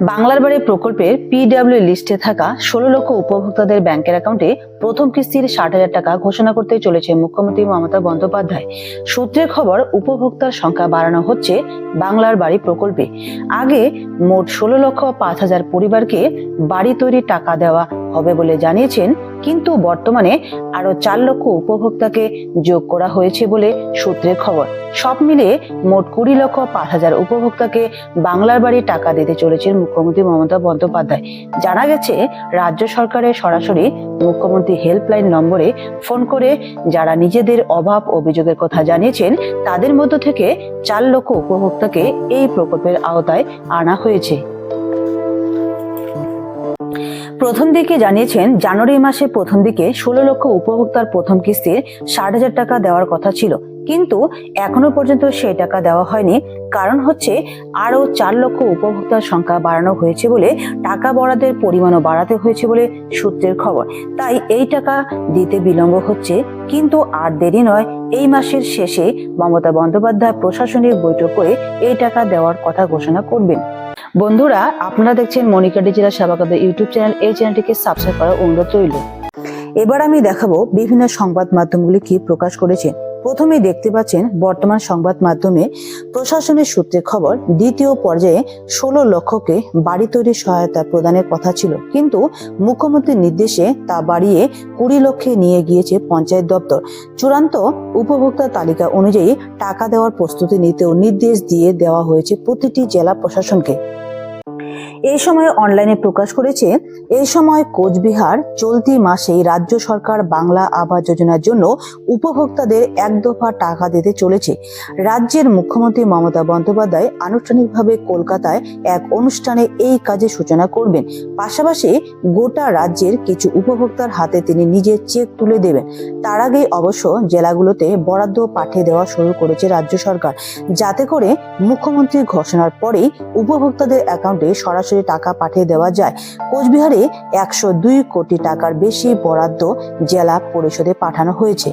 বাংলার বাড়ি প্রকল্পের পিডব্লিউ লিস্টে থাকা 16 লক্ষ উপভোক্তাদের ব্যাংকের অ্যাকাউন্টে প্রথম কিস্তির 60,000 টাকা ঘোষণা করতে চলেছে মুখ্যমন্ত্রী মমতা বন্দ্যোপাধ্যায়। সূত্রের খবর, উপভোক্তার সংখ্যা বাড়ানো হচ্ছে বাংলার বাড়ি প্রকল্পে। আগে মোট 16,05,000 পরিবারকে বাড়ি তৈরির টাকা দেওয়া হবে বলে জানিয়েছেন, কিন্তু বর্তমানে আরো 4 লক্ষ উপভোক্তাকে যোগ করা হয়েছে বলে সূত্রের খবর। সব মিলিয়ে মোট 20,05,000 উপভোক্তাকে বাংলার বাড়ি টাকা দিতে চলেছেন মুখ্যমন্ত্রী মমতা বন্দ্যোপাধ্যায়। জানা গেছে, রাজ্য সরকারের সরাসরি মুখ্যমন্ত্রী হেল্পলাইন নম্বরে ফোন করে যারা নিজেদের অভাব অভিযোগের কথা জানিয়েছেন, তাদের মধ্য থেকে 4 লক্ষ উপভোক্তাকে এই প্রকল্পের আওতায় আনা হয়েছে। প্রথম দিকে জানিয়েছেন, জানুয়ারি মাসে প্রথম দিকে 16 লক্ষ উপভোক্তার প্রথম কিস্তির 60,000 টাকা দেওয়ার কথা ছিল, কিন্তু এখনো পর্যন্ত সেই টাকা দেওয়া হয়নি। কারণ হচ্ছে, আরো 4 লক্ষ উপভোক্তার সংখ্যা বাড়ানো হয়েছে বলে টাকা বরাদ্দের পরিমাণও বাড়াতে হয়েছে বলে সূত্রের খবর। তাই এই টাকা দিতে বিলম্ব হচ্ছে, কিন্তু আর দেরি নয়। এই মাসের শেষে মমতা বন্দ্যোপাধ্যায় প্রশাসনিক বৈঠক করে এই টাকা দেওয়ার কথা ঘোষণা করবেন। বন্ধুরা, আপনারা দেখছেন মনিকা ডিজিটাল সেবাকাদের ইউটিউব চ্যানেল। এই চ্যানেলটিকে সাবস্ক্রাইব করার অনুরোধ রইল। এবার আমি দেখাবো বিভিন্ন সংবাদ মাধ্যমগুলি কি প্রকাশ করেছে। প্রথমেই দেখতে পাচ্ছেন, বর্তমান সংবাদ মাধ্যমে প্রশাসনের সূত্রে খবর, দ্বিতীয় পর্যায়ে 16 লক্ষকে বাড়ি তৈরির সহায়তা প্রদানের কথা ছিল, কিন্তু মুখ্যমন্ত্রীর নির্দেশে তা বাড়িয়ে 20 লক্ষে নিয়ে গিয়েছে পঞ্চায়েত দপ্তর। চূড়ান্ত উপভোক্তা তালিকা অনুযায়ী টাকা দেওয়ার প্রস্তুতি নিতেও নির্দেশ দিয়ে দেওয়া হয়েছে প্রতিটি জেলা প্রশাসনকে। এই সময় অনলাইনে প্রকাশ করেছে, এই সময় কোচবিহার চলতি মাসেই রাজ্য সরকার বাংলা আবাস যোজনার জন্য উপভোক্তাদের এক দফা টাকা দিতে চলেছে। রাজ্যের মুখ্যমন্ত্রী মমতা বন্দ্যোপাধ্যায় আনুষ্ঠানিকভাবে কলকাতায় এক অনুষ্ঠানে এই কাজের সূচনা করবেন। পাশাপাশি গোটা রাজ্যের কিছু উপভোক্তার হাতে তিনি নিজের চেক তুলে দেবেন। তার আগে অবশ্য জেলাগুলোতে বরাদ্দ পাঠিয়ে দেওয়া শুরু করেছে রাজ্য সরকার, যাতে করে মুখ্যমন্ত্রীর ঘোষণার পরেই উপভোক্তাদের অ্যাকাউন্টে সরাসরি টাকা পাঠিয়ে দেওয়া যায়। কোচবিহারে 102 কোটি টাকার বেশি বরাদ্দ জেলা পরিষদে পাঠানো হয়েছে।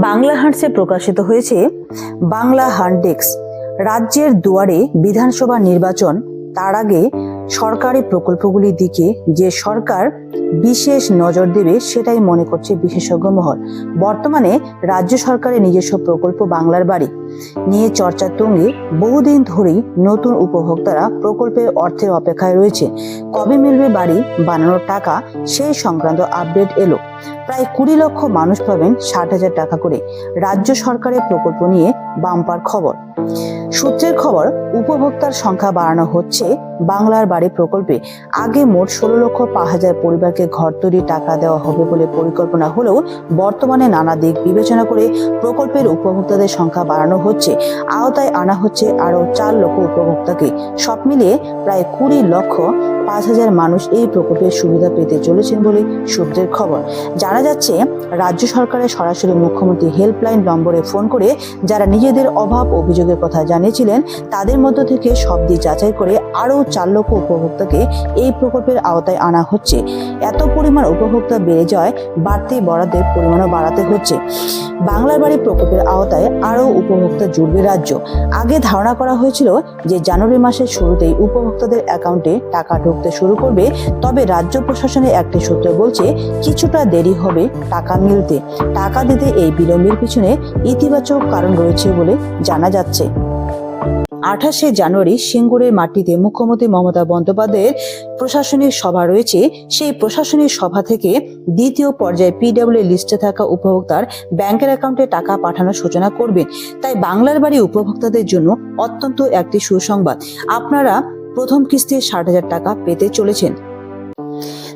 বাংলা হান্টসে প্রকাশিত হয়েছে, বাংলা হান্ট ডেস্ক। রাজ্যের দুয়ারে বিধানসভা নির্বাচন, তার আগে সরকারি প্রকল্পগুলির দিকে যে সরকার বিশেষ নজর দেবে সেটাই মনে করছে বিশেষজ্ঞ মহল। বর্তমানে রাজ্য সরকারের নিজস্ব প্রকল্প বাংলার বাড়ি নিয়ে চর্চার তুঙ্গে। বহুদিন ধরেই নতুন উপভোক্তারা প্রকল্পের অর্থের অপেক্ষায় রয়েছে। কবে মিলবে বাড়ি বানানোর টাকা, সেই সংক্রান্ত আপডেট এলো। প্রায় 20 লক্ষ মানুষ পাবেন 60,000 টাকা করে। রাজ্য সরকারের প্রকল্প নিয়ে বাম্পার খবর। সূত্রের খবর, উপভোক্তার সংখ্যা বাড়ানো হচ্ছে বাংলার বাড়ি প্রকল্পে। আগে মোট 16,05,000 পরিবারকে ঘর তৈরির টাকা দেওয়া হবে বলে পরিকল্পনা হলেও বর্তমানে নানা দিক বিবেচনা করে প্রকল্পের উপভোক্তাদের সংখ্যা বাড়ানো হচ্ছে। আওতায় আনা হচ্ছে আরো 4 লক্ষ উপভোক্তাকে। সব মিলিয়ে প্রায় 20,05,000 মানুষ এই প্রকল্পের সুবিধা পেতে চলেছেন বলে সূত্রের খবর। জানা যাচ্ছে, রাজ্য সরকারের সরাসরি মুখ্যমন্ত্রী হেল্পলাইন নম্বরে ফোন করে যারা নিজেদের অভাব অভিযোগের কথা জানিয়েছিলেন, তাদের মধ্য থেকে সব দিক যাচাই করে আরো 4 লক্ষ উপভোক্তাকে এই প্রকল্পের আওতায় আনা হচ্ছে। এত পরিমাণ উপভোক্তা বেড়ে যাওয়ায় বাড়তি বরাদ্দের পরিমাণও বাড়াতে হচ্ছে। বাংলার বাড়ি প্রকল্পের আওতায় আরো উপভোক্তা জুড়বে রাজ্য। আগে ধারণা করা হয়েছিল যে জানুয়ারি মাসের শুরুতেই উপভোক্তাদের অ্যাকাউন্টে টাকা ঢুকতে শুরু করবে, তবে রাজ্য প্রশাসনের একটি সূত্র বলছে কিছুটা দেরি হবে টাকা মিলতে। টাকা দিতে এই বিলম্বের পিছনে ইতিবাচক কারণ রয়েছে বলে জানা যাচ্ছে। 28শে জানুয়ারি সিঙ্গুরের মাটিতে মুখ্যমন্ত্রী মমতা বন্দ্যোপাধ্যায়ের প্রশাসনিক সভা রয়েছে। সেই প্রশাসনিক সভা থেকে দ্বিতীয় পর্যায়ে পিডব্লিউ লিস্টে থাকা উপভোক্তার ব্যাংকের অ্যাকাউন্টে টাকা পাঠানোর সূচনা করবেন। তাই বাংলার বাড়ি উপভোক্তাদের জন্য অত্যন্ত একটি সুসংবাদ। আপনারা প্রথম কিস্তির 60,000 টাকা পেতে চলেছেন।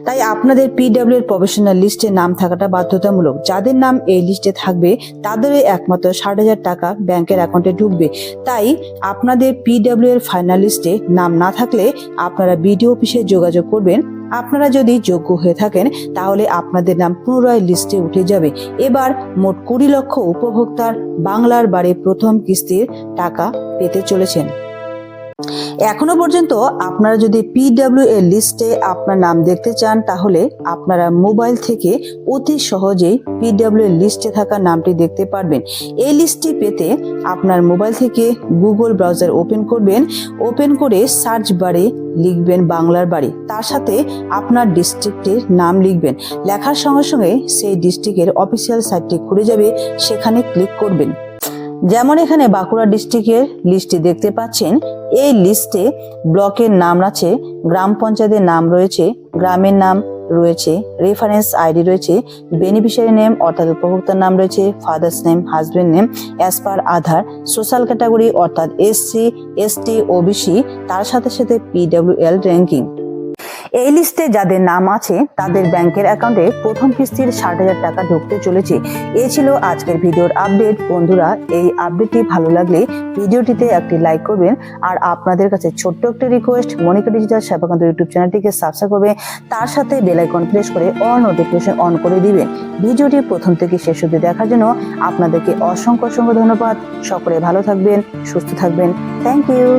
তাই আপনাদের পিডব্লিউ এর প্রফেশনাল লিস্টে নাম থাকাটা বাধ্যতামূলক। যাদের নাম এই লিস্টে থাকবে তাদেরই একমাত্র 60,000 টাকা ব্যাংকের অ্যাকাউন্টে ঢুকবে। তাই আপনাদের পিডব্লিউ এর ফাইনাল লিস্টে নাম না থাকলে আপনারা বিডিও অফিসে যোগাযোগ করবেন। আপনারা যদি যোগ্য হয়ে থাকেন তাহলে আপনাদের নাম পুনরায় লিস্টে উঠে যাবে। এবার মোট 20 লক্ষ উপভোক্তার বাংলার বাড়ি প্রথম কিস্তির টাকা পেতে চলেছেন। এখনো পর্যন্ত আপনারা যদি পিডব্লিউএল লিস্টে আপনার নাম দেখতে চান তাহলে আপনারা মোবাইল থেকে অতি সহজেই পিডব্লিউএল লিস্টে থাকা নামটি দেখতে পারবেন। এই লিস্টটি পেতে আপনার মোবাইল থেকে গুগল ব্রাউজার ওপেন করবেন। ওপেন করে সার্চ বারে লিখবেন বাংলার বাড়ি, তার সাথে আপনার ডিস্ট্রিক্টের নাম লিখবেন। লেখার সঙ্গে সঙ্গে সেই ডিস্ট্রিক্টের অফিসিয়াল সাইটটি খুলে যাবে, সেখানে ক্লিক করবেন। যেমন এখানে বাঁকুড়া ডিস্ট্রিক্টের লিস্টটি দেখতে পাচ্ছেন। এই লিস্টে ব্লকের নাম আছে, গ্রাম পঞ্চায়েতের নাম রয়েছে, গ্রামের নাম রয়েছে, রেফারেন্স আইডি রয়েছে, বেনিফিশিয়ারি নেম অর্থাৎ উপভোক্তার নাম রয়েছে, father's name, husband name as per Aadhaar, social category অর্থাৎ এসসি, এসটি, ওবিসি, তার সাথে সাথে পিডব্লিউএল র্যাঙ্কিং। এই লিস্টে যাদের নাম আছে তাদের ব্যাংকের অ্যাকাউন্টে প্রথম কিস্তির 60,000 টাকা ঢুকতে চলেছে। এই ছিল আজকের ভিডিওর আপডেট। বন্ধুরা, এই আপডেটটি ভালো লাগলে ভিডিওটিতে একটি লাইক করবেন। আর আপনাদের কাছে ছোট্ট একটা রিকোয়েস্ট, মনিকা ডিজিটাল সেবাকান্ত ইউটিউব চ্যানেলটিকে সাবস্ক্রাইব করবেন, তার সাথে বেল আইকন প্রেস করে অল নোটিফিকেশন অন করে দিবেন। ভিডিওটি প্রথম থেকে শেষ অবধি দেখার জন্য আপনাদেরকে অসংখ্য ধন্যবাদ। সকলে ভালো থাকবেন, সুস্থ থাকবেন। Thank you.